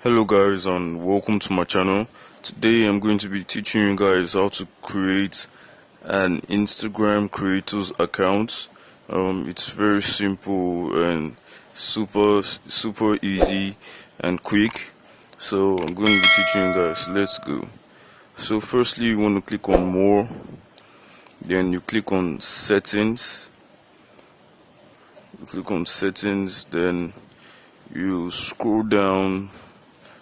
Hello guys, and welcome to my channel. Today I'm going to be teaching you guys how to create an Instagram creators account. It's very simple and super easy and quick. So I'm going to be teaching you guys. Let's go. So firstly, you want to click on more, then you click on settings. Then you scroll down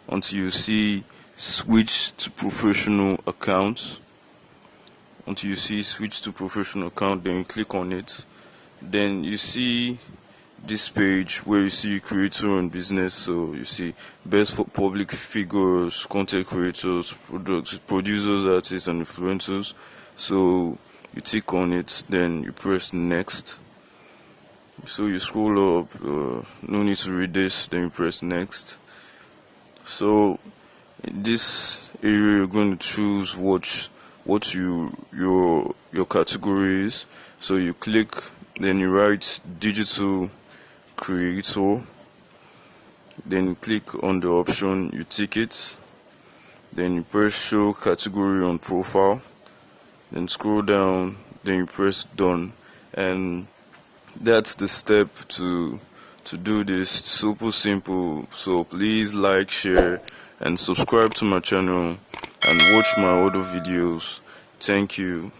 until you see switch to professional account. Then you click on it. Then you see this page where you see creator and business. So you see best for public figures, content creators, producers, artists and influencers. So you tick on it, then you press next. So you scroll up, no need to read this, then you press next. So in this area you're going to choose what your category is. So you click, then you write digital creator, then you click on the option, you tick it, then you press show category on profile, then scroll down, then you press done. And that's the step to do this. Super simple. So please like, share and subscribe to my channel and watch my other videos. Thank you.